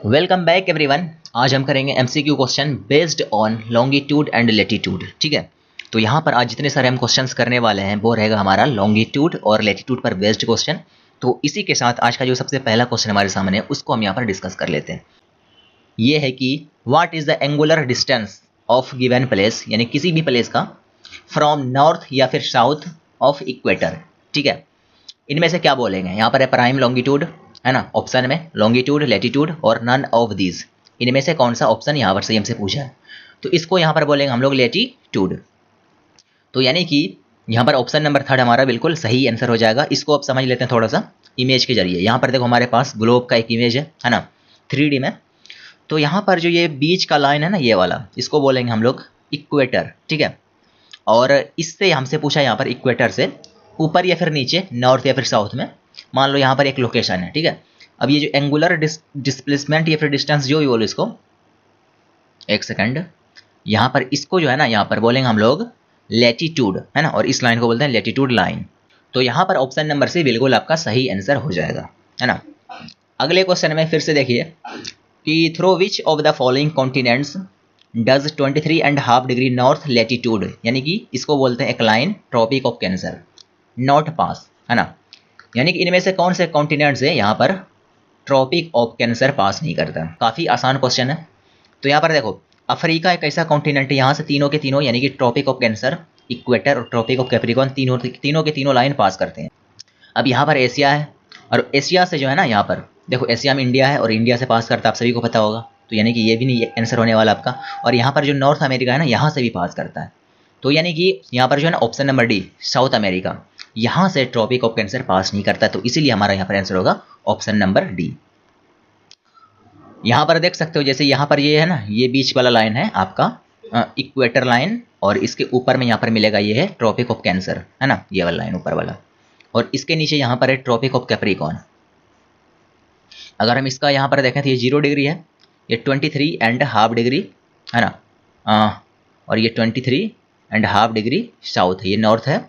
Welcome back everyone. आज हम करेंगे MCQ question based on longitude and latitude. ठीक है, तो यहाँ पर आज जितने सारे हम क्वेश्चंस करने वाले हैं वो रहेगा हमारा लॉन्गिट्यूड और लेटीट्यूड पर बेस्ड क्वेश्चन। तो इसी के साथ आज का जो सबसे पहला क्वेश्चन हमारे सामने है उसको हम यहाँ पर डिस्कस कर लेते हैं। ये है कि what is the angular distance of given place, यानी किसी भी प्लेस का फ्रॉम नॉर्थ या फिर साउथ ऑफ इक्वेटर। ठीक है, इनमें से क्या बोलेंगे? यहाँ पर है प्राइम लॉन्गिट्यूड, है ना, ऑप्शन में लॉन्गिट्यूड, लेटीट्यूड और नन ऑफ दीज। इनमें से कौन सा ऑप्शन यहाँ पर सही हमसे पूछा है, तो इसको यहाँ पर बोलेंगे हम लोग लेटीट्यूड। तो यानी कि यहाँ पर ऑप्शन नंबर थर्ड हमारा बिल्कुल सही आंसर हो जाएगा। इसको अब समझ लेते हैं थोड़ा सा इमेज के जरिए। यहाँ पर देखो हमारे पास ग्लोब का एक इमेज है ना, 3D में। तो यहाँ पर जो ये बीच का लाइन है ना, ये वाला, इसको बोलेंगे हम लोग इक्वेटर। ठीक है, और इससे हमसे पूछा यहाँ पर इक्वेटर से ऊपर या फिर नीचे, नॉर्थ या फिर साउथ में। मान लो यहाँ पर एक लोकेशन है। ठीक है, अब ये जो एंगुलर डिस्प्लेसमेंट या फिर डिस्टेंस जो भी बोलो इसको, एक सेकंड, यहाँ पर इसको जो है ना, यहाँ पर बोलेंगे हम लोग लेटीट्यूड, है ना, और इस लाइन को बोलते हैं लेटीट्यूड लाइन। तो यहाँ पर ऑप्शन नंबर सी बिल्कुल आपका सही आंसर हो जाएगा, है ना। अगले क्वेश्चन में फिर से देखिए कि through which of the following continents does 23.5 degree north latitude, यानी कि इसको बोलते हैं एक line tropic of cancer not pass, है ना। यानी कि इनमें से कौन से कॉन्टिनेंट्स है यहाँ पर ट्रॉपिक ऑफ कैंसर पास नहीं करता। काफ़ी आसान क्वेश्चन है। तो यहाँ पर देखो अफ्रीका एक ऐसा कॉन्टिनेंट है, यहाँ से तीनों के तीनों यानी कि ट्रॉपिक ऑफ कैंसर, इक्वेटर और ट्रॉपिक ऑफ कैप्रिकॉर्न तीनों के तीनों लाइन पास करते हैं। अब यहाँ पर एशिया है, और एशिया से जो है ना, यहाँ पर देखो एशिया में इंडिया है और इंडिया से पास करता है, आप सभी को पता होगा। तो यानी कि ये भी नहीं आंसर होने वाला आपका। और यहाँ पर जो नॉर्थ अमेरिका है ना, यहाँ से भी पास करता है। तो यानी कि यहाँ पर जो है ना option number D south America, यहाँ से ट्रॉपिक ऑफ कैंसर पास नहीं करता। तो इसीलिए हमारा यहाँ पर आंसर होगा ऑप्शन नंबर डी। यहाँ पर देख सकते हो जैसे यहाँ पर ये है ना, ये बीच वाला लाइन है आपका इक्वेटर लाइन, और इसके ऊपर में यहाँ पर मिलेगा ये है ट्रॉपिक ऑफ कैंसर, है ना, ये वाला लाइन ऊपर वाला। और इसके नीचे यहाँ पर है ट्रॉपिक ऑफ कैप्रिकॉर्न। अगर हम इसका यहाँ पर देखें तो ये 0 डिग्री है, ये 23.5 डिग्री, है ना, और ये 23.5 डिग्री साउथ है, ये नॉर्थ है।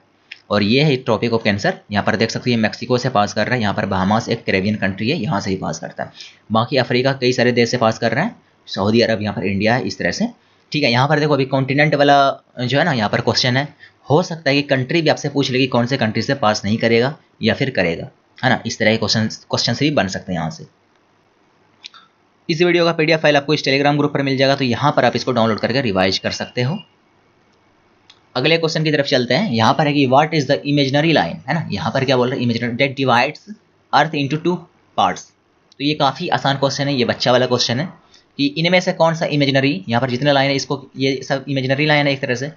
और ये है ट्रॉपिक ऑफ कैंसर, यहाँ पर देख सकते हो ये मैक्सिको से पास कर रहा है। यहाँ पर बहामास एक कैरेबियन कंट्री है, यहाँ से ही पास करता है। बाकी अफ्रीका कई सारे देश से पास कर रहे हैं, सऊदी अरब, यहाँ पर इंडिया है, इस तरह से। ठीक है, यहाँ पर देखो अभी कॉन्टिनेंट वाला जो है ना, यहाँ पर क्वेश्चन है, हो सकता है कि कंट्री भी आपसे पूछ लेगी कौन से कंट्री से पास नहीं करेगा या फिर करेगा, है ना। इस तरह के क्वेश्चन भी बन सकते हैं यहाँ से। इस वीडियो का PDF फाइल आपको इस टेलीग्राम ग्रुप पर मिल जाएगा, तो यहाँ पर आप इसको डाउनलोड करके रिवाइज कर सकते हो। अगले क्वेश्चन की तरफ चलते हैं। यहाँ पर है कि what is the imaginary line, है ना, यहाँ पर क्या बोल रहे हैं, imaginary that divides earth into 2 parts. तो ये काफ़ी आसान क्वेश्चन है, ये बच्चा वाला क्वेश्चन है कि इनमें से कौन सा इमेजिनरी, यहाँ पर जितने लाइन है इसको, ये सब इमेजिनरी लाइन है एक तरह से,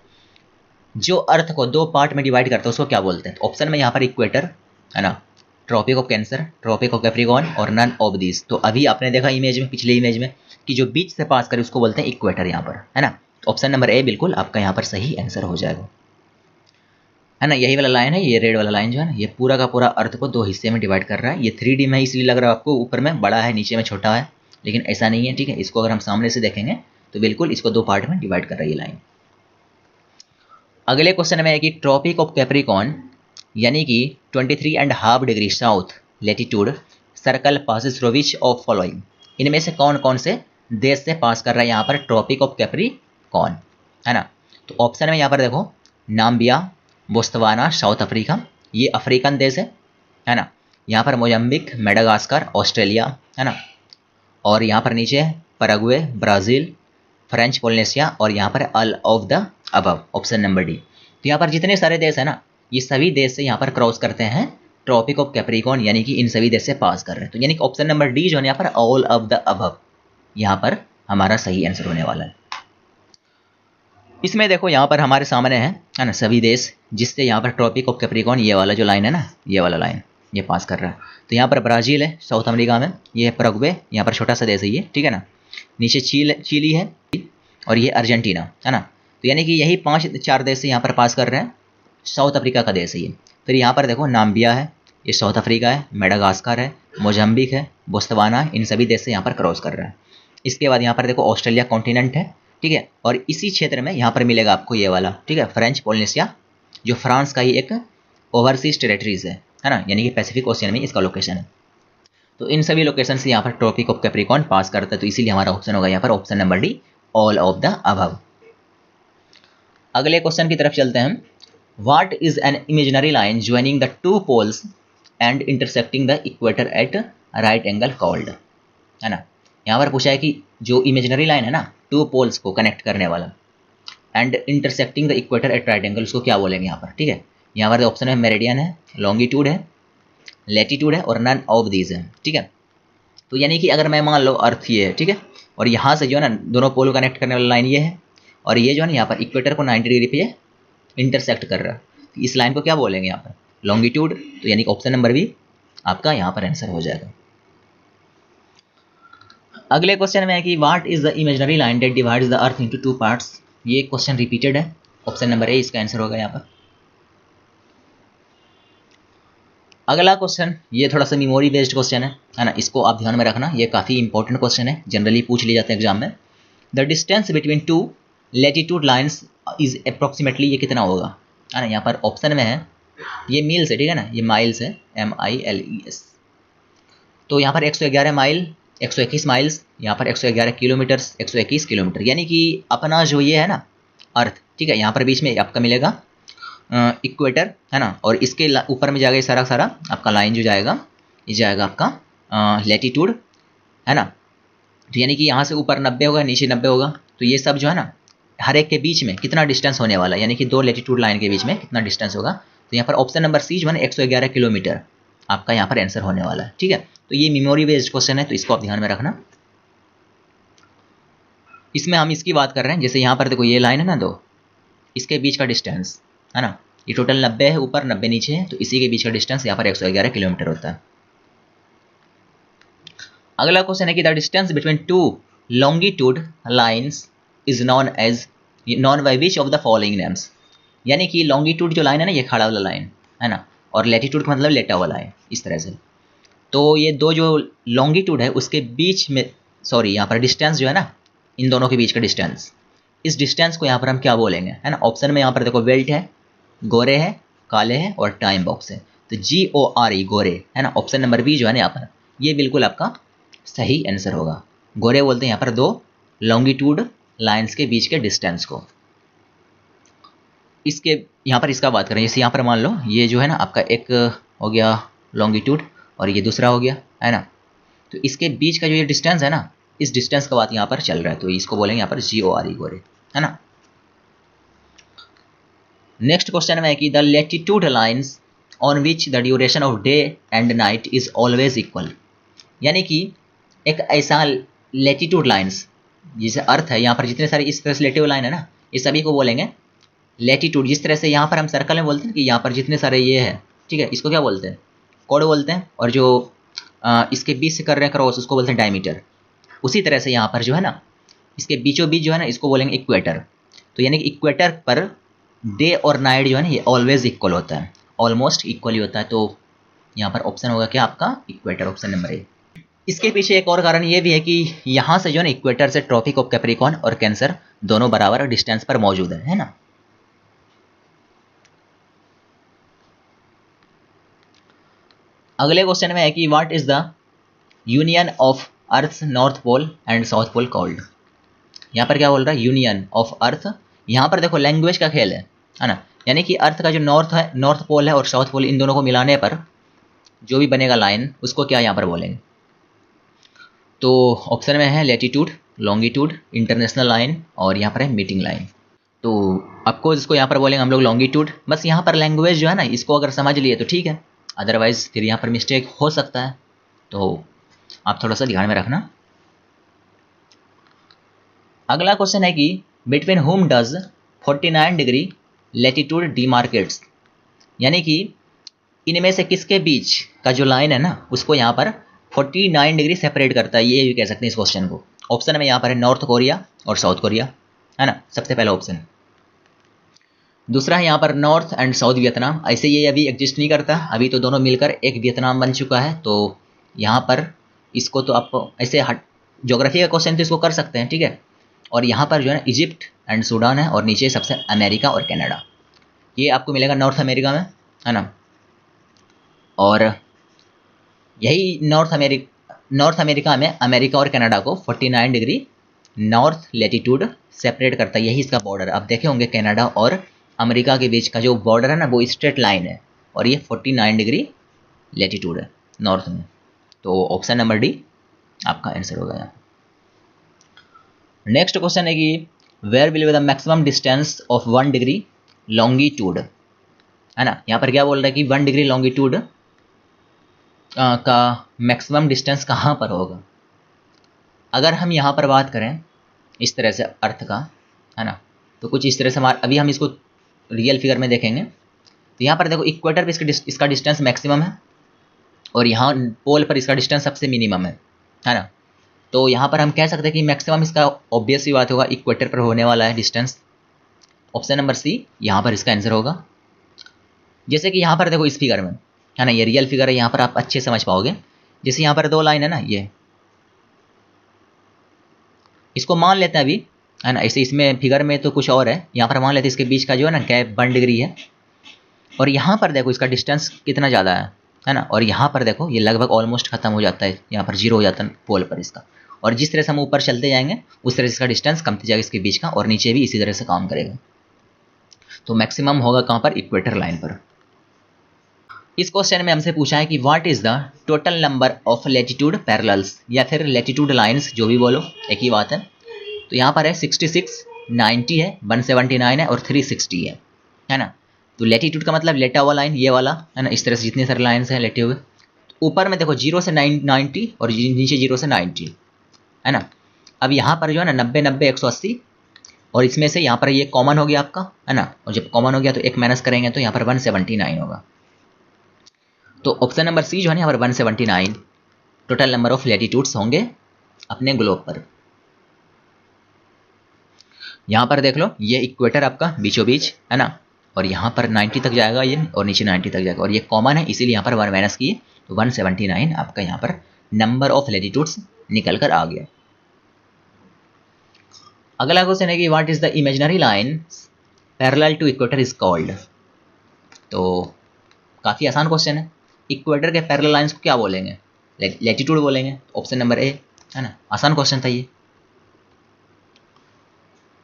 जो अर्थ को 2 पार्ट में डिवाइड करता है उसको क्या बोलते हैं। तो ऑप्शन में यहाँ पर इक्वेटर, है ना, tropic of cancer, tropic of Capricorn और नन ऑफ दिस। तो अभी आपने देखा इमेज में, पिछले इमेज में, कि जो बीच से पास करे उसको बोलते हैं इक्वेटर यहाँ पर, है ना। ऑप्शन नंबर ए बिल्कुल आपका यहाँ पर सही आंसर हो जाएगा, है ना। यही वाला लाइन है, ये रेड वाला लाइन जो है ना, ये पूरा का पूरा अर्थ को 2 हिस्से में डिवाइड कर रहा है। ये 3D में इसलिए लग रहा है आपको, ऊपर में बड़ा है नीचे में छोटा है, लेकिन ऐसा नहीं है। ठीक है, इसको अगर हम सामने से देखेंगे तो बिल्कुल इसको 2 पार्ट में डिवाइड कर रही है लाइन। अगले क्वेश्चन में है कि ट्रॉपिक ऑफ कैप्रिकॉर्न यानी कि 23.5 degree south latitude circle passes through which of following, इनमें से कौन कौन से देश से पास कर रहा है यहाँ पर ट्रॉपिक ऑफ कैप्रिकॉर्न, है ना। तो ऑप्शन में यहाँ पर देखो नाम्बिया, बोत्सवाना, साउथ अफ्रीका, ये अफ्रीकन देश है ना। यहाँ पर मोजम्बिक, मेडागास्कर, ऑस्ट्रेलिया, है ना। और यहाँ पर नीचे पैराग्वे, ब्राज़ील, फ्रेंच पोलिनेशिया, और यहाँ पर all of the above, option number D. तो यहाँ पर जितने सारे देश है ना, ये सभी देश से यहाँ पर क्रॉस करते हैं ट्रॉपिक ऑफ कैप्रिकॉर्न, यानी कि इन सभी देश से पास कर रहे हैं। तो यानी कि ऑप्शन नंबर डी जो है यहाँ पर ऑल ऑफ द अबव, यहाँ पर हमारा सही आंसर होने वाला है। इसमें देखो यहाँ पर हमारे सामने है ना, सभी देश जिससे यहाँ पर ट्रॉपिक ऑफ कैप्रिकॉर्न, ये वाला जो लाइन है ना, ये वाला लाइन ये पास कर रहा है। तो यहाँ पर ब्राज़ील है साउथ अमेरिका में, ये है पैराग्वे, यहाँ पर छोटा सा देश है ये, ठीक है ना। नीचे चिली है, और ये अर्जेंटीना, है ना। तो यानी कि यही 4 देश से यहाँ पर पास कर रहे हैं। साउथ अफ्रीका का देश है ये। फिर यहाँ पर देखो नाम्बिया है, ये साउथ अफ्रीका है, मेडागास्कर है, मोजम्बिक है, बोत्सवाना है, इन सभी देश से यहाँ पर क्रॉस कर रहा है। इसके बाद यहाँ पर देखो ऑस्ट्रेलिया कॉन्टिनेंट है, ठीक है। और इसी क्षेत्र में यहाँ पर मिलेगा आपको ये वाला, ठीक है, फ्रेंच पोलिनेशिया, जो फ्रांस का ही एक ओवरसीज टेरिटरीज है ना, यानी कि पैसिफिक ओशियन में इसका लोकेशन है। तो इन सभी लोकेशन से यहाँ पर ट्रॉपिक ऑफ कैप्रिकॉर्न पास करता है, तो इसीलिए हमारा ऑप्शन होगा यहाँ पर option number D, all of the above. अगले क्वेश्चन की तरफ चलते हैं हम। What is an imaginary line joining the two poles and intersecting the equator at right angle called, है ना। यहाँ पर पूछा है कि जो इमेजिनरी लाइन है ना, टू पोल्स को कनेक्ट करने वाला, and intersecting the equator at right angle, उसको क्या बोलेंगे यहाँ पर, ठीक है। यहाँ पर ऑप्शन है मेरिडियन है, लॉन्गिट्यूड है, लैटिट्यूड है और नन ऑफ दीज है, ठीक है। तो यानी कि अगर मैं मान लो अर्थ ये है, ठीक है, और यहाँ से जो है ना दोनों पोल को कनेक्ट करने वाला लाइन ये है, और ये जो है ना यहाँ पर इक्वेटर को 90 डिग्री पे इंटरसेक्ट कर रहा है, तो इस लाइन को क्या बोलेंगे यहाँ पर, लॉन्गिट्यूड। तो यानी कि ऑप्शन नंबर बी आपका यहाँ पर आंसर हो जाएगा। अगले क्वेश्चन में है कि what is the imaginary line that divides the earth into two parts. ये क्वेश्चन रिपीटेड है, ऑप्शन नंबर ए इसका आंसर होगा यहाँ पर। अगला क्वेश्चन ये थोड़ा सा मेमोरी बेस्ड क्वेश्चन है ना, इसको आप ध्यान में रखना, ये काफ़ी इंपॉर्टेंट क्वेश्चन है, जनरली पूछ लिए जाते हैं एग्जाम में। The distance between to latitude lines is approximately, ये कितना होगा, है ना। यहाँ पर ऑप्शन में है ये मील्स है, ठीक है ना, ये माइल्स है, MILES। तो यहाँ पर 111 माइल, 121 माइल्स, यहाँ पर 111 किलोमीटर्स, 121 किलोमीटर, यानी कि अपना जो ये है ना अर्थ, ठीक है, यहाँ पर बीच में आपका मिलेगा इक्वेटर, है ना, और इसके ऊपर में जाएगा ये सारा सारा आपका लाइन जो जाएगा, ये जाएगा आपका लैटिट्यूड, है ना। तो यानी कि यहाँ से ऊपर 90 होगा, नीचे 90 होगा, तो ये सब जो है ना हर एक के बीच में कितना डिस्टेंस होने वाला है, यानी कि दो लैटिट्यूड लाइन के बीच में कितना डिस्टेंस होगा। तो यहाँ पर ऑप्शन नंबर सी जो है 111 किलोमीटर आपका यहाँ पर आंसर होने वाला है, ठीक है। तो ये मेमोरी बेस्ड क्वेश्चन है, तो इसको आप ध्यान में रखना। इसमें हम इसकी बात कर रहे हैं, जैसे यहाँ पर देखो ये लाइन है ना दो, इसके बीच का डिस्टेंस, है ना, ये टोटल 90 है ऊपर, 90 नीचे है, तो इसी के बीच का डिस्टेंस यहाँ पर 111 किलोमीटर होता है। अगला क्वेश्चन है कि the distance between two longitude lines is known as, known by which of the following names. यानी कि लॉन्गिट्यूड जो लाइन है ना, ये खड़ा वाला लाइन है ना, और लैटिट्यूड का मतलब लेटा वाला है, इस तरह से। तो ये दो जो लॉन्गिट्यूड है उसके बीच में, सॉरी यहाँ पर डिस्टेंस जो है ना, इन दोनों के बीच का डिस्टेंस, इस डिस्टेंस को यहाँ पर हम क्या बोलेंगे, है ना। ऑप्शन में यहाँ पर देखो बेल्ट है, गोरे है, काले है और टाइम बॉक्स है, तो GORE गोरे, है ना। ऑप्शन नंबर बी जो है ना यहाँ पर, ये बिल्कुल आपका सही आंसर होगा। गोरे बोलते हैं यहाँ पर दो लॉन्गिट्यूड लाइंस के बीच के डिस्टेंस को। इसके यहाँ पर इसका बात करें, जैसे यहाँ पर मान लो ये जो है ना आपका एक हो गया लॉन्गिट्यूड और ये दूसरा हो गया, है ना। तो इसके बीच का जो ये डिस्टेंस है ना, इस डिस्टेंस का बात यहाँ पर चल रहा है, तो इसको बोलेंगे यहाँ पर GORE गोरे, है ना। नेक्स्ट क्वेश्चन में है कि the latitude lines on which the duration of day and night is always equal. यानी कि एक ऐसा लैटिट्यूड लाइन्स, जैसे अर्थ है, यहाँ पर जितने सारे इस तरह से लैटिट्यूड लाइन है ना, ये सभी को बोलेंगे लैटिट्यूड। जिस तरह से यहाँ पर हम सर्कल में बोलते हैं कि यहाँ पर जितने सारे ये है, ठीक है, इसको क्या बोलते हैं, कोड बोलते हैं, और जो इसके बीच से कर रहे हैं क्रॉस, उसको बोलते हैं डायमीटर। उसी तरह से यहाँ पर जो है ना इसके बीचों बीच जो है ना, इसको बोलेंगे इक्वेटर। तो यानी कि इक्वेटर पर डे और नाइट जो है ना, ये ऑलवेज इक्वल होता है, ऑलमोस्ट इक्वल ही होता है। तो यहाँ पर ऑप्शन होगा क्या आपका इक्वेटर, ऑप्शन नंबर ए। इसके पीछे एक और कारण ये भी है कि यहाँ से जो है ना इक्वेटर से ट्रॉपिक ऑफ कैप्रिकॉर्न और कैंसर दोनों बराबर डिस्टेंस पर मौजूद है ना। अगले क्वेश्चन में है कि what is the union of earth north pole and south pole called. यहाँ पर क्या बोल रहा है, यूनियन ऑफ अर्थ। यहाँ पर देखो लैंग्वेज का खेल है ना, यानी कि अर्थ का जो नॉर्थ है, नॉर्थ पोल है और साउथ पोल, इन दोनों को मिलाने पर जो भी बनेगा लाइन, उसको क्या यहाँ पर बोलेंगे। तो ऑप्शन में है लैटिट्यूड, लॉन्गिट्यूड, इंटरनेशनल लाइन और यहाँ पर है मीटिंग लाइन। तो आपको इसको यहाँ पर बोलेंगे हम लोग लॉन्गिट्यूड। बस यहाँ पर लैंग्वेज जो है ना, इसको अगर समझ लिए तो ठीक है, अदरवाइज फिर यहाँ पर मिस्टेक हो सकता है, तो आप थोड़ा सा ध्यान में रखना। अगला क्वेश्चन है कि बिटवीन हुम डज 49 डिग्री लैटिट्यूड डिमार्केट्स। यानी कि इनमें से किसके बीच का जो लाइन है ना, उसको यहाँ पर 49 डिग्री सेपरेट करता है, ये भी कह सकते हैं इस क्वेश्चन को। ऑप्शन में यहाँ पर है नॉर्थ कोरिया और साउथ कोरिया, है ना, सबसे पहला ऑप्शन। दूसरा है यहाँ पर नॉर्थ एंड साउथ वियतनाम। ऐसे ये अभी एग्जिस्ट नहीं करता, अभी तो दोनों मिलकर एक वियतनाम बन चुका है। तो यहाँ पर इसको तो आप ऐसे ज्योग्राफी का क्वेश्चन तो इसको कर सकते हैं, ठीक है। और यहाँ पर जो है इजिप्ट एंड सूडान है, और नीचे सबसे अमेरिका और कनाडा, ये आपको मिलेगा नॉर्थ अमेरिका में, है ना। और यही नॉर्थ अमेरिका में अमेरिका और कनाडा को 49 डिग्री नॉर्थ लेटीट्यूड सेपरेट करता है, यही इसका बॉर्डर। आप देखे होंगे कनाडा और अमेरिका के बीच का जो बॉर्डर है ना, वो स्ट्रेट लाइन है, और ये 49 डिग्री लेटीट्यूड है नॉर्थ में। तो ऑप्शन नंबर डी आपका आंसर होगा यहाँ। नेक्स्ट क्वेश्चन है कि where will be the maximum distance of 1 degree longitude, है ना। यहाँ पर क्या बोल रहा है कि 1 डिग्री लॉन्गिट्यूड का मैक्सिमम डिस्टेंस कहाँ पर होगा। अगर हम यहाँ पर बात करें इस तरह से अर्थ का, है ना, तो कुछ इस तरह से अभी हम इसको रियल फिगर में देखेंगे। तो यहाँ पर देखो इक्वेटर पे इसका डिस्टेंस मैक्सिमम है, और यहाँ पोल पर इसका डिस्टेंस सबसे मिनिमम है ना। तो यहाँ पर हम कह सकते हैं कि मैक्सिमम इसका ऑब्वियस ही बात होगा इक्वेटर पर होने वाला है डिस्टेंस। ऑप्शन नंबर सी यहाँ पर इसका आंसर होगा। जैसे कि यहाँ पर देखो इस फिगर में, है ना, ये रियल फिगर है, यहाँ पर आप अच्छे समझ पाओगे। जैसे यहाँ पर 2 लाइन है ना, ये इसको मान लेते हैं अभी, है ना। ऐसे इसमें फिगर में तो कुछ और है, यहाँ पर मान लेते हैं इसके बीच का जो है ना गैप 1 डिग्री है, और यहाँ पर देखो इसका डिस्टेंस कितना ज़्यादा है ना। और यहाँ पर देखो ये लगभग ऑलमोस्ट खत्म हो जाता है, यहाँ पर 0 हो जाता है पोल पर इसका। और जिस तरह से हम ऊपर चलते जाएंगे उस तरह से इसका डिस्टेंस कमती जाएगा इसके बीच का, और नीचे भी इसी तरह से काम करेगा। तो मैक्सिमम होगा कहाँ पर, इक्वेटर लाइन पर। इस क्वेश्चन में हमसे पूछा है कि what is the total number of latitude parallels, या फिर लेटीट्यूड लाइंस, जो भी बोलो एक ही बात है। तो यहाँ पर है 66, 90 है, 179 है और 360 है ना। तो लेटीट्यूड का मतलब लेटा हुआ लाइन, ये वाला, है ना। इस तरह से जितने सारे लाइन्स हैं लेटे हुए, ऊपर में देखो 0 से 90 और नीचे 0 से 90, है ना। अब यहाँ पर जो है ना 90, 90, 180, और इसमें से यहाँ पर ये कॉमन हो गया आपका, है ना। और जब कॉमन हो गया तो एक माइनस करेंगे तो यहाँ पर 179 होगा। तो ऑप्शन नंबर सी जो है ना यहाँ पर 179 टोटल नंबर ऑफ लेटीट्यूड्स होंगे अपने ग्लोब पर। यहाँ पर देख लो ये इक्वेटर आपका बीचों बीच, है ना, और यहाँ पर 90 तक जाएगा ये, और नीचे 90 तक जाएगा, और ये कॉमन है इसीलिए यहाँ पर 1 माइनस किए, तो 179 आपका यहाँ पर नंबर ऑफ लेटीट्यूड्स निकल कर आ गया। अगला क्वेश्चन है कि what is the imaginary line parallel to equator is called. तो काफ़ी आसान क्वेश्चन है। इक्वेटर के पैरेलल लाइंस को क्या बोलेंगे, लेटीट्यूड बोलेंगे। ऑप्शन नंबर ए, है ना, आसान क्वेश्चन था ये।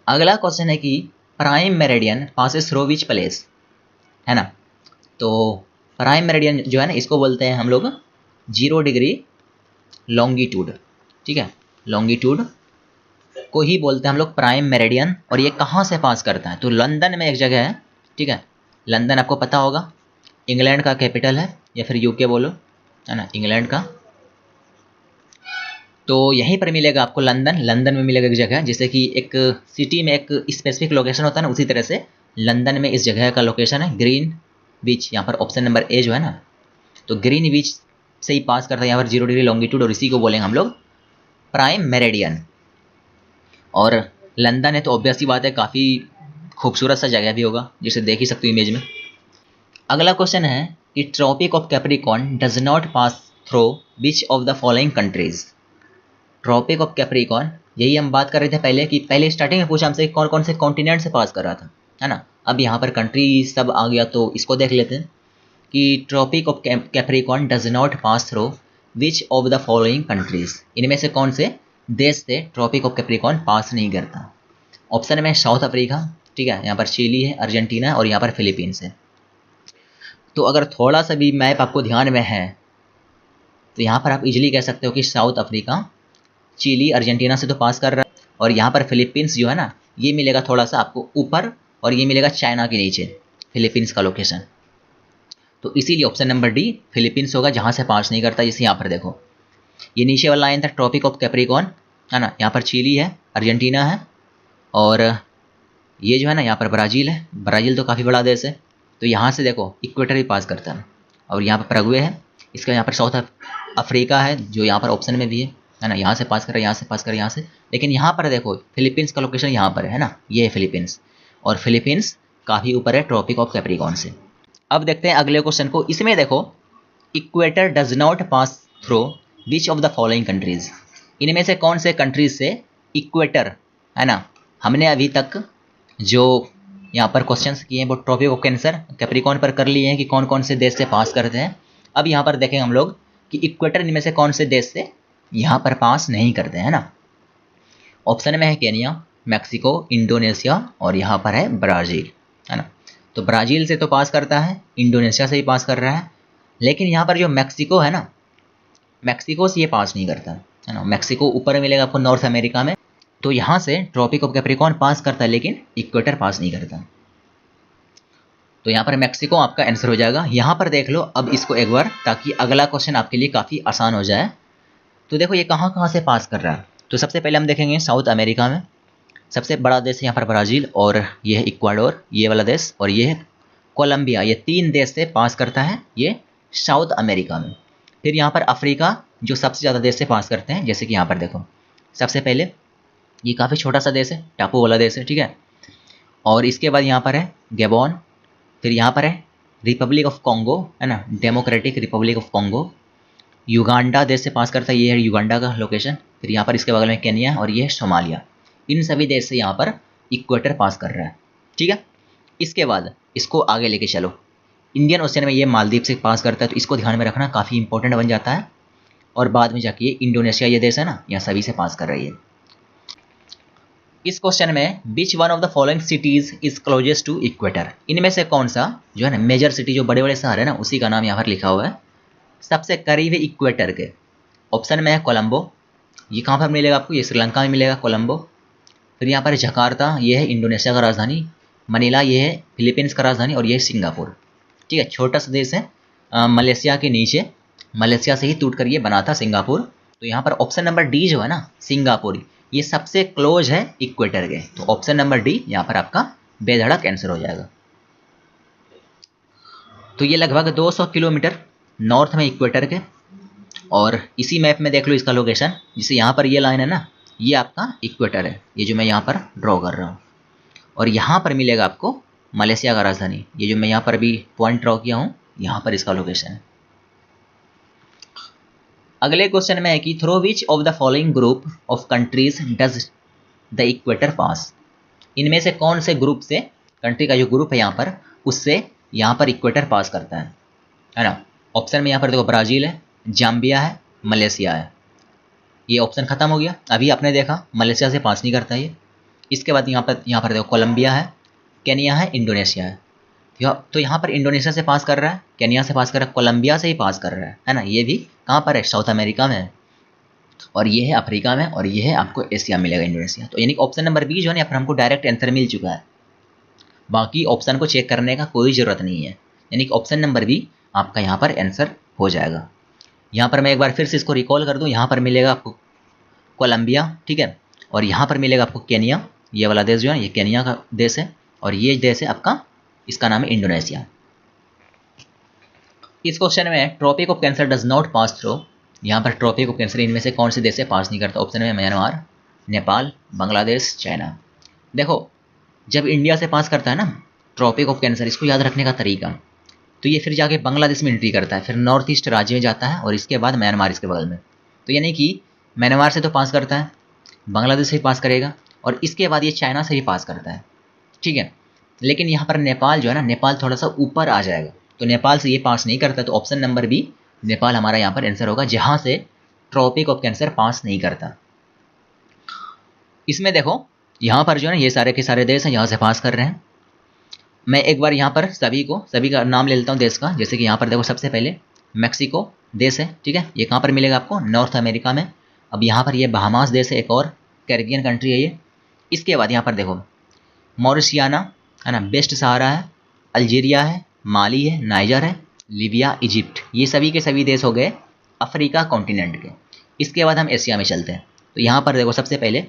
अगला क्वेश्चन है कि prime meridian passes through which place, है ना। तो प्राइम मेरिडियन जो है ना इसको बोलते हैं हम लोग 0 डिग्री लॉन्गिट्यूड, ठीक है। लॉन्गिट्यूड को ही बोलते हैं हम लोग प्राइम मेरिडियन। और ये कहाँ से पास करता है, तो लंदन में एक जगह है, ठीक है। लंदन आपको पता होगा इंग्लैंड का कैपिटल है, या फिर यूके बोलो, है ना, इंग्लैंड का। तो यहीं पर मिलेगा आपको लंदन में मिलेगा एक जगह, जैसे कि एक सिटी में एक स्पेसिफिक लोकेशन होता है ना, उसी तरह से लंदन में इस जगह का लोकेशन है ग्रीन बीच। यहाँ पर ऑप्शन नंबर ए जो है ना, तो ग्रीन बीच से ही पास करता है यहाँ पर 0 डिग्री लॉन्गिट्यूड, और इसी को बोलेंगे हम लोग प्राइम मेरिडियन। और लंदन है तो ऑब्वियस सी बात है काफ़ी खूबसूरत सा जगह भी होगा, जिसे देख ही सकते हो इमेज में। अगला क्वेश्चन है कि tropic of Capricorn does not pass through which of the following countries. Tropic of Capricorn, यही हम बात कर रहे थे पहले, कि पहले स्टार्टिंग में पूछा हमसे कौन कौन से कॉन्टिनेंट से पास कर रहा था, है ना। अब यहाँ पर कंट्री सब आ गया, तो इसको देख लेते हैं कि tropic of Capricorn does not pass through which of the following countries, इनमें से कौन से देश से ट्रॉपिक ऑफ कैप्रिकॉर्न पास नहीं करता। ऑप्शन में साउथ अफ्रीका, ठीक है, यहाँ पर चिली है, अर्जेंटीना और यहाँ पर फिलीपींस है। तो अगर थोड़ा सा भी मैप आपको ध्यान में है तो यहाँ पर आप इजीली कह सकते हो कि साउथ अफ्रीका चिली अर्जेंटीना से तो पास कर रहा है, और यहाँ पर फिलीपींस जो है ना ये मिलेगा थोड़ा सा आपको ऊपर, और ये मिलेगा चाइना के नीचे फिलीपींस का लोकेशन। तो इसीलिए ऑप्शन नंबर डी फिलीपींस होगा, जहाँ से पास नहीं करता। जैसे यहाँ पर देखो ये नीचे वाला लाइन था ट्रॉपिक ऑफ कैप्रिकॉर्न, है ना, यहाँ पर चिली है, अर्जेंटीना है, और ये जो है ना यहाँ पर ब्राज़ील है। ब्राज़ील तो काफ़ी बड़ा देश है, तो यहाँ से देखो इक्वेटर भी पास करता है। और यहाँ पर पैराग्वे है, इसका यहाँ पर साउथ अफ्रीका है जो यहाँ पर ऑप्शन में भी है ना, यहाँ से पास कर रहा है, यहाँ से पास कर रहा है, यहाँ से। लेकिन यहाँ पर देखो फिलीपींस का लोकेशन यहाँ पर है ना, ये है फिलीपींस, और फिलीपींस काफ़ी ऊपर है ट्रॉपिक ऑफ कैप्रिकॉर्न से। अब देखते हैं अगले क्वेश्चन को। इसमें देखो equator does not pass through which of the following countries, इनमें से कौन से कंट्रीज से इक्वेटर, है ना, हमने अभी तक जो यहाँ पर क्वेश्चंस किए हैं वो ट्रॉपिक ऑफ कैप्रिकॉर्न पर कर लिए हैं कि कौन कौन से देश से पास करते हैं। अब यहाँ पर देखें हम लोग कि इक्वेटर इनमें से कौन से देश से यहाँ पर पास नहीं करते हैं ना। ऑप्शन में है केनिया, मैक्सिको, इंडोनेशिया और यहाँ पर है ब्राज़ील, है ना। तो ब्राज़ील से तो पास करता है, इंडोनेशिया से ही पास कर रहा है, लेकिन यहाँ पर जो मैक्सिको है ना, मैक्सिको से ये पास नहीं करता है ना। मैक्सिको ऊपर मिलेगा आपको नॉर्थ अमेरिका में, तो यहाँ से ट्रॉपिक ऑफ कैप्रिकॉर्न पास करता है लेकिन इक्वेटर पास नहीं करता। तो यहाँ पर मैक्सिको आपका आंसर हो जाएगा। यहाँ पर देख लो अब इसको एक बार, ताकि अगला क्वेश्चन आपके लिए काफ़ी आसान हो जाए। तो देखो ये कहाँ कहाँ से पास कर रहा है। तो सबसे पहले हम देखेंगे साउथ अमेरिका में, सबसे बड़ा देश है यहाँ पर ब्राज़ील, और ये है इक्वाडोर, ये वाला देश, और ये है कोलंबिया। ये 3 देश से पास करता है ये साउथ अमेरिका में। फिर यहाँ पर अफ्रीका जो सबसे ज़्यादा देश से पास करते हैं, जैसे कि यहाँ पर देखो सबसे पहले ये काफ़ी छोटा सा देश है, टापू वाला देश है, ठीक है। और इसके बाद यहाँ पर है गैबोन, फिर यहाँ पर है रिपब्लिक ऑफ कॉन्गो, है ना, democratic Republic of Congo. Uganda देश से पास करता है, ये है युगांडा का लोकेशन। फिर यहाँ पर इसके बगल में केन्या और ये है सोमालिया। इन सभी देश से यहाँ पर इक्वेटर पास कर रहा है, ठीक है। इसके बाद इसको आगे लेके चलो, इंडियन ओशन में ये मालदीव से पास करता है, तो इसको ध्यान में रखना, काफ़ी इंपॉर्टेंट बन जाता है। और बाद में जाके ये इंडोनेशिया ये देश है ना, यहाँ सभी से पास कर रही है। इस क्वेश्चन में which one of the following cities is closest to equator, इनमें से कौन सा जो है ना मेजर सिटी, जो बड़े बड़े शहर है ना, उसी का नाम यहाँ पर लिखा हुआ है, सबसे करीब है इक्वेटर के। ऑप्शन में है कोलंबो, ये कहाँ पर मिलेगा आपको, ये श्रीलंका में मिलेगा कोलंबो। फिर यहाँ पर जकार्ता, ये है इंडोनेशिया का राजधानी। मनीला, ये है फिलीपींस का राजधानी, और ये है सिंगापुर, ठीक है। छोटा सा देश है मलेशिया के नीचे, मलेशिया से ही टूट कर ये बना था सिंगापुर। तो यहाँ पर ऑप्शन नंबर डी जो है ना सिंगापुर, ये सबसे क्लोज है इक्वेटर के। तो ऑप्शन नंबर डी यहाँ पर आपका बेधड़क आंसर हो जाएगा। तो ये लगभग 200 किलोमीटर नॉर्थ में इक्वेटर के, और इसी मैप में देख लो इसका लोकेशन, जिसे यहाँ पर ये लाइन है ना, ये आपका इक्वेटर है, ये जो मैं यहाँ पर ड्रॉ कर रहा हूँ। और यहाँ पर मिलेगा आपको मलेशिया का राजधानी, ये जो मैं यहाँ पर अभी पॉइंट ड्रॉ किया हूँ, यहाँ पर इसका लोकेशन है। अगले क्वेश्चन में है कि through which of the following group of countries does the equator pass, इनमें से कौन से ग्रुप से, कंट्री का जो ग्रुप है यहाँ पर, उससे यहाँ पर इक्वेटर पास करता है ना। ऑप्शन में यहाँ पर देखो ब्राज़ील है, जाम्बिया है, मलेशिया है। ये ऑप्शन खत्म हो गया, अभी आपने देखा मलेशिया से पास नहीं करता ये। इसके बाद यहाँ पर देखो कोलंबिया है, केनिया है, इंडोनेशिया है। तो यहाँ पर इंडोनेशिया से पास कर रहा है, केनिया से पास कर रहा है, कोलंबिया से ही पास कर रहा है ना। ये भी कहाँ पर है, साउथ अमेरिका में है, और ये है अफ्रीका में, और ये है आपको एशिया मिलेगा इंडोनेशिया। तो यानी ऑप्शन नंबर बी जो है यहाँ पर हमको डायरेक्ट आंसर मिल चुका है, बाकी ऑप्शन को चेक करने का कोई ज़रूरत नहीं है। यानी कि ऑप्शन नंबर बी आपका यहाँ पर आंसर हो जाएगा। यहाँ पर मैं एक बार फिर से इसको रिकॉल कर दूँ, यहाँ पर मिलेगा आपको कोलंबिया, ठीक है, और यहाँ पर मिलेगा आपको केनिया, ये वाला देश जो है ये केनिया का देश है, और ये देश है आपका, इसका नाम है इंडोनेशिया। इस क्वेश्चन में tropic of cancer does not pass through, यहाँ पर ट्रॉपिक ऑफ कैंसर इनमें से कौन से देश से पास नहीं करता। ऑप्शन में म्यांमार, नेपाल, बांग्लादेश, चाइना। देखो जब इंडिया से पास करता है ना ट्रॉपिक ऑफ कैंसर, इसको याद रखने का तरीका, तो ये फिर जाके बांग्लादेश में एंट्री करता है, फिर नॉर्थ ईस्ट राज्य में जाता है, और इसके बाद म्यांमार इसके बगल में। तो यानी कि म्यांमार से तो पास करता है, बांग्लादेश से ही पास करेगा, और इसके बाद ये चाइना से ही पास करता है, ठीक है। लेकिन यहाँ पर नेपाल जो है ना, नेपाल थोड़ा सा ऊपर आ जाएगा, तो नेपाल से ये पास नहीं करता। तो ऑप्शन नंबर बी नेपाल हमारा यहाँ पर आंसर होगा, जहाँ से ट्रॉपिक ऑफ कैंसर पास नहीं करता। इसमें देखो यहाँ पर जो है ना ये सारे के सारे देश हैं यहाँ से पास कर रहे हैं। मैं एक बार यहाँ पर सभी का नाम ले लेता हूँ देश का। जैसे कि यहाँ पर देखो सबसे पहले मैक्सिको देश है, ठीक है, ये कहाँ पर मिलेगा आपको, नॉर्थ अमेरिका में। अब यहाँ पर ये बहामास देश है, एक और कैरिबियन कंट्री है ये। इसके बाद यहाँ पर देखो मॉरिशियाना है ना, वेस्ट सहारा है, अल्जीरिया है, माली है, नाइजर है, लीबिया, इजिप्ट। ये सभी के सभी देश हो गए अफ्रीका कॉन्टिनेंट के। इसके बाद हम एशिया में चलते हैं। तो यहाँ पर देखो सबसे पहले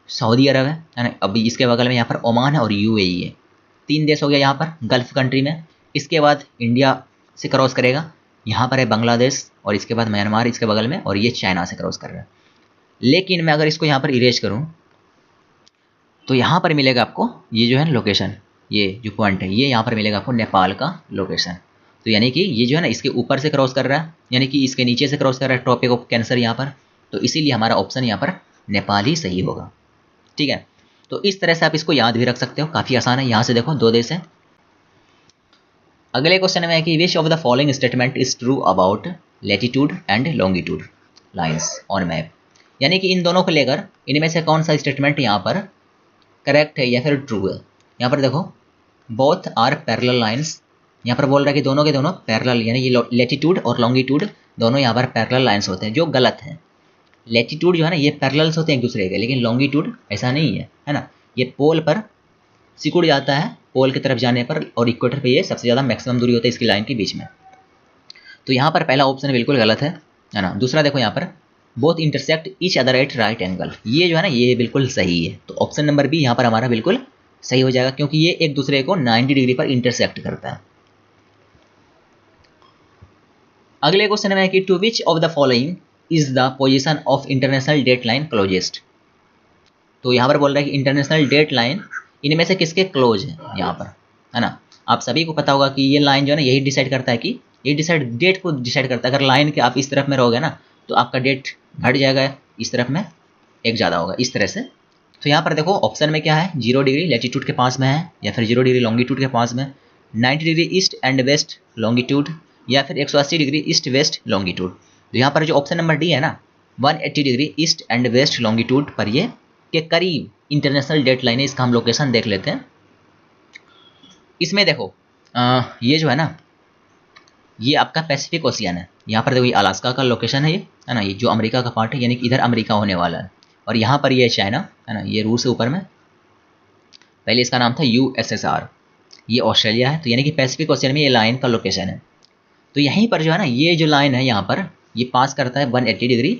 सऊदी अरब है ना, अभी इसके बगल में यहाँ पर ओमान है और यूएई है। 3 देश हो गया यहाँ पर गल्फ कंट्री में। इसके बाद इंडिया से क्रॉस करेगा, यहाँ पर है बांग्लादेश, और इसके बाद म्यांमार इसके बगल में, और ये चाइना से क्रॉस कर रहा है। लेकिन मैं अगर इसको यहाँ पर इरेज करूँ तो यहाँ पर मिलेगा आपको ये जो है ना लोकेशन, ये जो पॉइंट है ये यहाँ पर मिलेगा आपको नेपाल का लोकेशन। तो यानी कि ये जो है ना इसके ऊपर से क्रॉस कर रहा है, यानी कि इसके नीचे से क्रॉस कर रहा है ट्रॉपिक ऑफ कैंसर यहाँ पर। तो इसीलिए हमारा ऑप्शन यहाँ पर नेपाल ही सही होगा, ठीक है। तो इस तरह से आप इसको याद भी रख सकते हो, काफ़ी आसान है। यहाँ से देखो 2 देश है। अगले क्वेश्चन में है कि विच of the following statement is true about latitude and longitude lines on map. यानी कि इन दोनों को लेकर इनमें से कौन सा स्टेटमेंट यहाँ पर करेक्ट है या फिर ट्रू है। यहाँ पर देखो बोथ आर पैरेलल लाइंस, यहाँ पर बोल रहा है कि दोनों के दोनों पैरेलल, यानी ये लेटीट्यूड और लॉन्गिट्यूड दोनों यहाँ पर पैरेलल लाइंस होते हैं, जो गलत है। लेटीट्यूड जो है ना ये पैरेलल्स होते हैं एक दूसरे के, लेकिन लॉन्गिट्यूड ऐसा नहीं है ना। ये पोल पर सिकुड़ जाता है पोल की तरफ जाने पर, और इक्वेटर पे ये सबसे ज़्यादा मैक्सिमम दूरी होती है इसकी लाइन के बीच में। तो यहाँ पर पहला ऑप्शन बिल्कुल गलत है ना। दूसरा देखो यहाँ पर both intersect each other at right angle, ये जो है ना ये बिल्कुल सही है। तो ऑप्शन नंबर बी यहाँ पर हमारा बिल्कुल सही हो जाएगा, क्योंकि ये एक दूसरे को 90 डिग्री पर इंटरसेक्ट करता है। अगले क्वेश्चन में है कि to which of the following is the position of international date line closest. तो यहाँ पर बोल रहा है कि इंटरनेशनल डेट लाइन इनमें से किसके क्लोज है यहाँ पर, है ना। आप सभी को पता होगा कि ये लाइन जो है ना यही डिसाइड करता है कि ये डिसाइड डेट को डिसाइड करता है। अगर लाइन के आप इस तरफ में रहोगे ना तो आपका डेट घट जाएगा, इस तरफ में एक ज़्यादा होगा, इस तरह से। तो यहाँ पर देखो ऑप्शन में क्या है, 0 डिग्री लेटीट्यूड के पास में है, या फिर 0 डिग्री लॉन्गिट्यूड के पास में, 90 degree east and west longitude, या फिर 180 डिग्री ईस्ट वेस्ट लॉन्गिट्यूड। तो यहाँ पर जो ऑप्शन नंबर डी है ना 180 degree east and west longitude पर ये के करीब इंटरनेशनल डेट लाइन है। इसका हम लोकेशन देख लेते हैं। इसमें देखो ये जो है ना ये आपका पैसिफिक ओशियन है। यहाँ पर देखो ये अलास्का का लोकेशन है, ये है ना, ये जो अमेरिका का पार्ट है, यानी कि इधर अमेरिका होने वाला है। और यहाँ पर ये चाइना है ना, ये रूस है ऊपर में, पहले इसका नाम था USSR। ये ऑस्ट्रेलिया है, तो यानी कि पैसिफिक ओशियन में ये लाइन का लोकेशन है। तो यहीं पर जो है ना ये जो लाइन है यहाँ पर ये पास करता है 180 डिग्री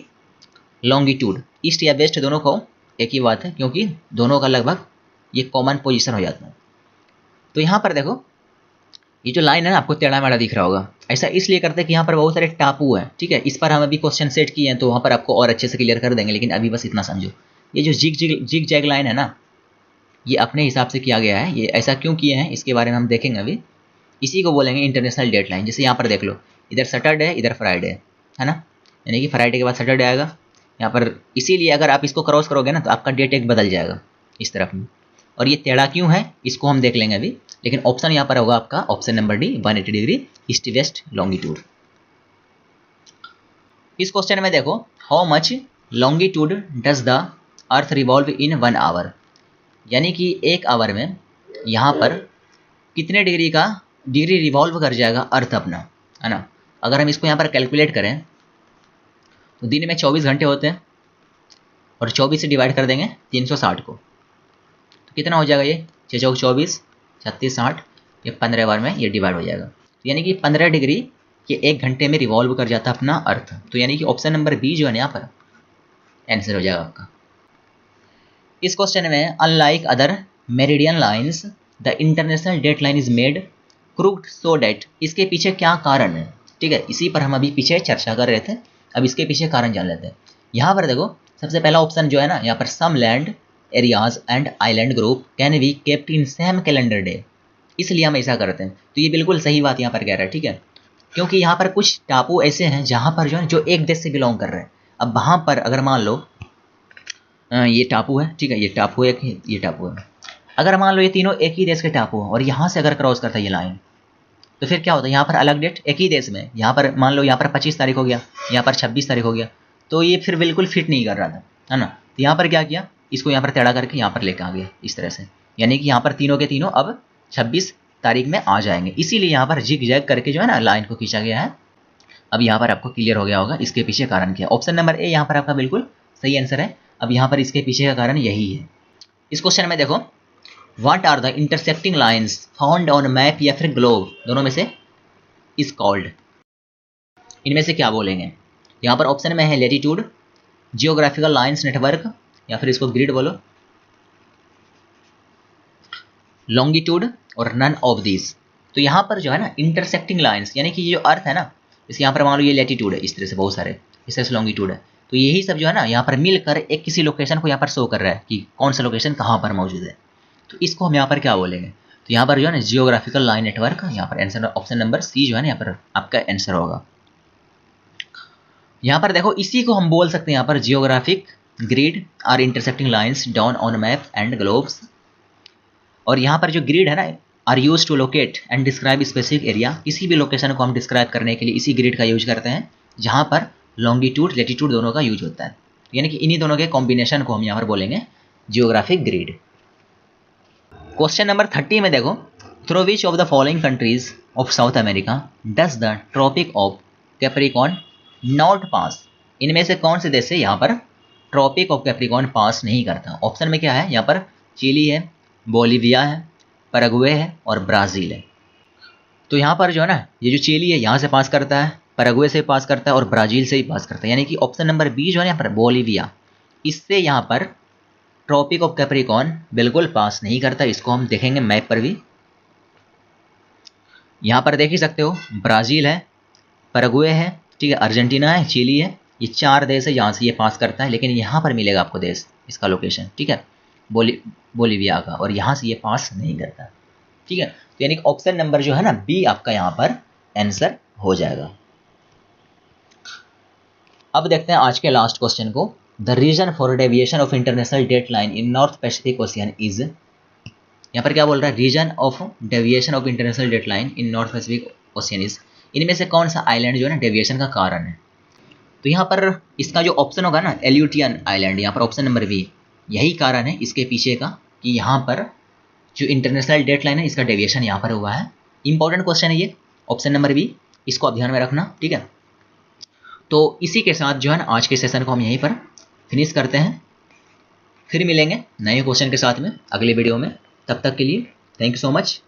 लॉन्गिट्यूड। ईस्ट या वेस्ट दोनों को एक ही बात है, क्योंकि दोनों का लगभग ये कॉमन पोजीशन हो जाता है। तो यहाँ पर देखो ये जो लाइन है ना आपको टेढ़ा मेढ़ा दिख रहा होगा, ऐसा इसलिए करते हैं कि यहाँ पर बहुत सारे टापू हैं, ठीक है। इस पर हम अभी क्वेश्चन सेट किए हैं तो वहाँ पर आपको और अच्छे से क्लियर कर देंगे, लेकिन अभी बस इतना समझो। ये जो जिग जैग लाइन है ना ये अपने हिसाब से किया गया है। ये ऐसा क्यों किए हैं इसके बारे में हम देखेंगे अभी। इसी को बोलेंगे इंटरनेशनल डेट लाइन। जैसे यहाँ पर देख लो, इधर सैटरडे है, इधर फ्राइडे है ना, यानी कि फ्राइडे के बाद सैटरडे आएगा यहाँ पर। इसीलिए अगर आप इसको क्रॉस करोगे ना तो आपका डेट एक बदल जाएगा इस तरफ में। और ये टेढ़ा क्यों है इसको हम देख लेंगे अभी, लेकिन ऑप्शन यहाँ पर होगा आपका option number D 180 degree east west longitude. इस क्वेश्चन में देखो how much longitude does the earth revolve in 1 hour, यानी कि 1 आवर में यहाँ पर कितने डिग्री रिवॉल्व कर जाएगा अर्थ अपना, है ना। अगर हम इसको यहाँ पर कैलकुलेट करें तो दिन में 24 घंटे होते हैं, और 24 से डिवाइड कर देंगे 360 को, तो कितना हो जाएगा ये 6 चौक 24 36 60, ये 15 बार में ये डिवाइड हो जाएगा। तो यानी कि 15 डिग्री ये 1 घंटे में रिवॉल्व कर जाता है अपना अर्थ। तो यानी कि ऑप्शन नंबर बी जो है यहाँ पर आंसर हो जाएगा आपका। इस क्वेश्चन में unlike other meridian lines the international date line is made crooked so date, इसके पीछे क्या कारण है, ठीक है। इसी पर हम अभी पीछे चर्चा कर रहे थे, अब इसके पीछे कारण जान लेते हैं। यहाँ पर देखो सबसे पहला ऑप्शन जो है ना यहाँ पर some land areas and island group can be kept in same calendar day, इसलिए हम ऐसा करते हैं। तो ये बिल्कुल सही बात यहाँ पर कह रहा है, ठीक है, क्योंकि यहाँ पर कुछ टापू ऐसे हैं जहाँ पर जो है जो एक देश से बिलोंग कर रहे हैं। अब वहाँ पर अगर मान लो ये टापू है, ठीक है, ये टापू एक, ये टापू है, अगर मान लो ये तीनों एक ही देश के टापू हैं और यहाँ से अगर क्रॉस करता है ये लाइन, तो फिर क्या होता है यहाँ पर अलग डेट एक ही देश में, यहाँ पर मान लो यहाँ पर 25 तारीख हो गया, यहाँ पर 26 तारीख हो गया, तो ये फिर बिल्कुल फिट नहीं कर रहा था, है ना। तो यहाँ पर क्या किया, इसको यहाँ पर टेढ़ा करके यहाँ पर लेकर आ गया इस तरह से, यानी कि यहाँ पर तीनों के तीनों अब 26 तारीख में आ जाएंगे। इसीलिए यहाँ पर जिग जैग करके जो है ना लाइन को खींचा गया है। अब यहाँ पर आपको क्लियर हो गया होगा इसके पीछे कारण क्या है। ऑप्शन नंबर ए यहाँ पर आपका बिल्कुल सही आंसर है। अब यहाँ पर इसके पीछे का कारण यही है। इस क्वेश्चन में देखो what are the intersecting lines found on map या फिर ग्लोब, दोनों में से इज कॉल्ड, इनमें से क्या बोलेंगे। यहाँ पर ऑप्शन में है लेटीट्यूड, जियोग्राफिकल लाइन्स नेटवर्क, या फिर इसको ग्रिड बोलो, लॉन्गिट्यूड, और नन ऑफ दिस। तो यहाँ पर जो है ना इंटरसेक्टिंग लाइन्स, यानी कि ये जो अर्थ है ना, इसके यहाँ पर मान लो ये लेटीट्यूड है, इस तरह से बहुत सारे, इस तरह से लॉन्गिट्यूड है, तो यही सब जो है ना यहाँ पर मिलकर एक किसी लोकेशन को यहाँ पर शो कर रहा है कि कौन सा लोकेशन कहाँ पर मौजूद है। तो इसको हम यहाँ पर क्या बोलेंगे, तो यहाँ पर जो है ना जियोग्राफिकल लाइन नेटवर्क, यहाँ पर आंसर ऑप्शन नंबर सी जो है ना यहाँ पर आपका आंसर होगा। यहाँ पर देखो इसी को हम बोल सकते हैं यहाँ पर geographic grid are intersecting lines down on map and globes. और यहाँ पर जो ग्रिड है ना are used to locate and describe specific area, किसी भी लोकेशन को हम डिस्क्राइब करने के लिए इसी ग्रिड का यूज करते हैं, जहाँ पर लॉन्गिट्यूड लेटीट्यूड दोनों का यूज होता है, यानी कि इन्हीं दोनों के कॉम्बिनेशन को हम यहाँ पर बोलेंगे जियोग्राफिक ग्रिड। क्वेश्चन नंबर 30 में देखो, through which of the following countries of South America does the tropic of Capricorn not pass. इनमें से कौन से देश से यहाँ पर ट्रॉपिक ऑफ कैप्रिकॉर्न पास नहीं करता। ऑप्शन में क्या है, यहाँ पर चिली है, बोलीविया है, पैराग्वे है और ब्राज़ील है। तो यहाँ पर जो है ना, ये जो चिली है यहाँ से पास करता है, पैराग्वे से पास करता है और ब्राज़ील से ही पास करता है, यानी कि ऑप्शन नंबर बी जो है यहाँ पर बोलीविया, इससे यहाँ पर ट्रॉपिक ऑफ कैप्रिकॉर्न बिल्कुल पास नहीं करता। इसको हम देखेंगे मैप पर भी, यहाँ पर देख ही सकते हो, ब्राज़ील है, पैराग्वे है, ठीक है, अर्जेंटीना है, चिली है, ये 4 देश है यहाँ से ये पास करता है, लेकिन यहाँ पर मिलेगा आपको देश, इसका लोकेशन, ठीक है, बोलीविया का, और यहाँ से ये पास नहीं करता, ठीक है। तो यानी कि ऑप्शन नंबर जो है ना बी आपका यहाँ पर आंसर हो जाएगा। अब देखते हैं आज के लास्ट क्वेश्चन को। The reason for deviation of international date line in north Pacific ocean is, यहाँ पर क्या बोल रहा है, reason of deviation of international date line in north Pacific ocean is, इनमें से कौन सा आइलैंड जो है ना डेविएशन का कारण है। तो यहाँ पर इसका जो ऑप्शन होगा ना एल्यूटियन आइलैंड, यहाँ पर ऑप्शन नंबर बी, यही कारण है इसके पीछे का कि यहाँ पर जो इंटरनेशनल डेट लाइन है इसका डेविएशन यहाँ पर हुआ है। इंपॉर्टेंट क्वेश्चन है ये, ऑप्शन नंबर बी, इसको आप ध्यान में रखना, ठीक है। तो इसी के साथ जो है ना आज के सेशन को हम यहीं पर फिनिश करते हैं, फिर मिलेंगे नए क्वेश्चन के साथ में अगले वीडियो में। तब तक के लिए थैंक यू सो मच।